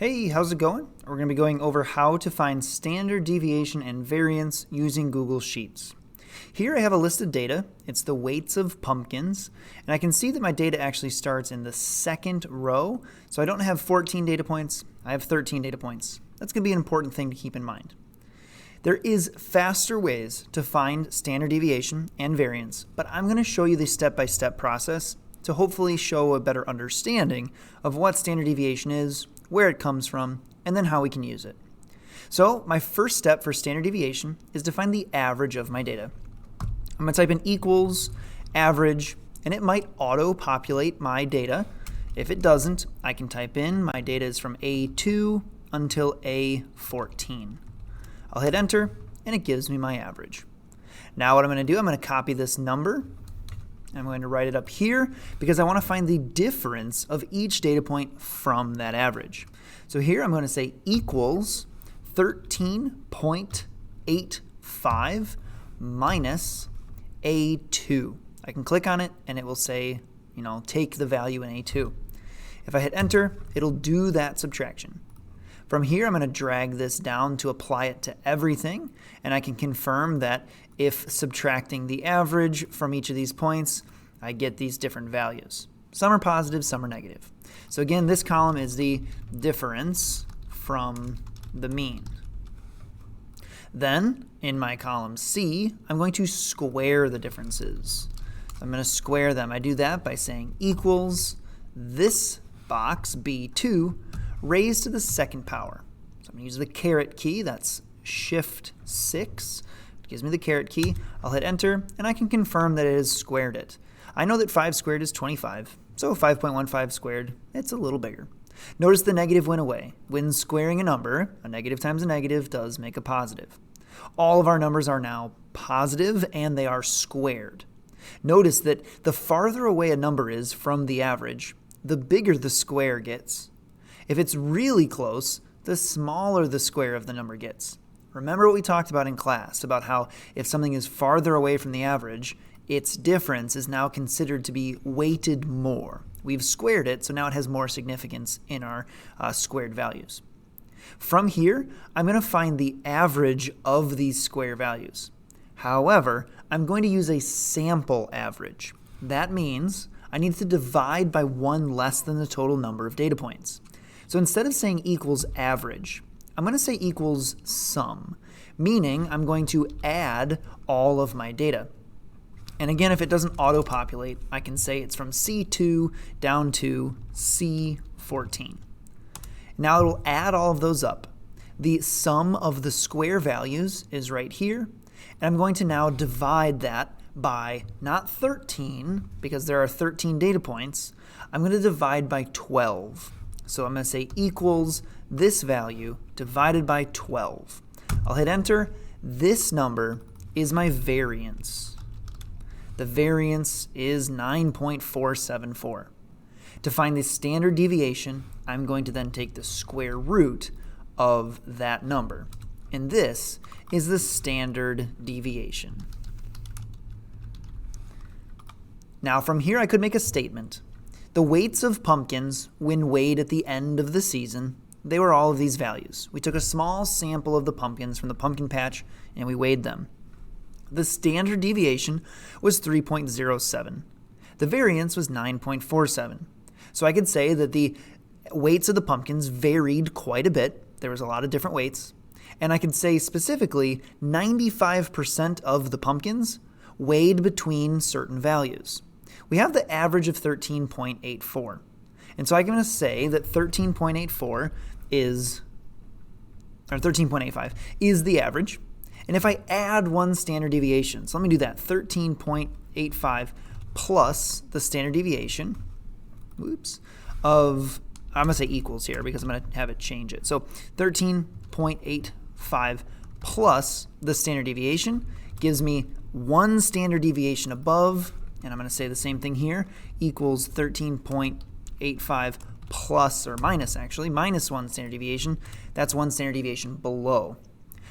Hey, how's it going? We're going to be going over how to find standard deviation and variance using Google Sheets. Here I have a list of data. It's the weights of pumpkins, and I can see that my data actually starts in the second row, so I don't have 14 data points, I have 13 data points. That's going to be an important thing to keep in mind. There is faster ways to find standard deviation and variance, but I'm going to show you the step-by-step process to hopefully show a better understanding of what standard deviation is, where it comes from, and then how we can use it. So my first step for standard deviation is to find the average of my data. I'm going to type in equals average, and it might auto-populate my data. If it doesn't, I can type in my data is from A2 until A14. I'll hit enter, and it gives me my average. Now what I'm going to do, I'm going to copy this number. I'm going to write it up here because I want to find the difference of each data point from that average. So here I'm going to say equals 13.85 minus A2. I can click on it and it will say, take the value in A2. If I hit enter, it'll do that subtraction. From here, I'm going to drag this down to apply it to everything, and I can confirm that if subtracting the average from each of these points, I get these different values. Some are positive, some are negative. So again, this column is the difference from the mean. Then, in my column C, I'm going to square the differences. I'm going to square them. I do that by saying equals this box, B2, raised to the second power. So I'm going to use the caret key. That's Shift 6. It gives me the caret key. I'll hit enter, and I can confirm that it has squared it. I know that 5 squared is 25, so 5.15 squared, it's a little bigger. Notice the negative went away. When squaring a number, a negative times a negative does make a positive. All of our numbers are now positive, and they are squared. Notice that the farther away a number is from the average, the bigger the square gets. If it's really close, the smaller the square of the number gets. Remember what we talked about in class, about how if something is farther away from the average, its difference is now considered to be weighted more. We've squared it, so now it has more significance in our squared values. From here, I'm going to find the average of these square values. However, I'm going to use a sample average. That means I need to divide by one less than the total number of data points. So instead of saying equals average, I'm going to say equals sum, meaning I'm going to add all of my data. And again, if it doesn't auto-populate, I can say it's from C2 down to C14. Now it will add all of those up. The sum of the square values is right here, and I'm going to now divide that by not 13, because there are 13 data points. I'm going to divide by 12. So I'm going to say equals this value divided by 12. I'll hit enter. This number is my variance. The variance is 9.474. To find the standard deviation, I'm going to then take the square root of that number. And this is the standard deviation. Now from here I could make a statement. The weights of pumpkins, when weighed at the end of the season, they were all of these values. We took a small sample of the pumpkins from the pumpkin patch and we weighed them. The standard deviation was 3.07. The variance was 9.47. So I could say that the weights of the pumpkins varied quite a bit. There was a lot of different weights. And I could say specifically 95% of the pumpkins weighed between certain values. We have the average of 13.84. And so I'm going to say that 13.84 is, or 13.85 is the average. And if I add one standard deviation, so let me do that, 13.85 plus the standard deviation, of, I'm going to say equals here because I'm going to have it change it. So 13.85 plus the standard deviation gives me one standard deviation above, and I'm going to say the same thing here, equals 13.85 plus, or minus actually, minus one standard deviation. That's one standard deviation below.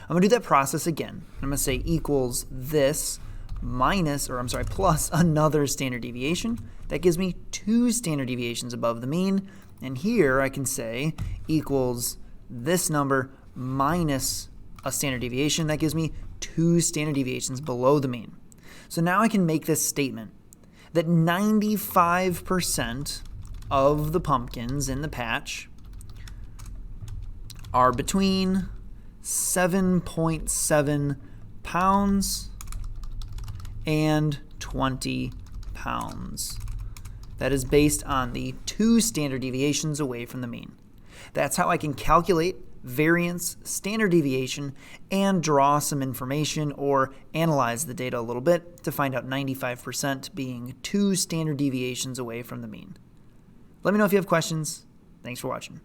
I'm going to do that process again. I'm going to say equals this plus another standard deviation. That gives me two standard deviations above the mean, And here I can say equals this number minus a standard deviation. That gives me 2 standard deviations below the mean. So now I can make this statement that 95% of the pumpkins in the patch are between 7.7 pounds and 20 pounds. That is based on the 2 standard deviations away from the mean. That's how I can calculate variance, standard deviation, and draw some information or analyze the data a little bit to find out 95% being 2 standard deviations away from the mean. Let me know if you have questions. Thanks for watching.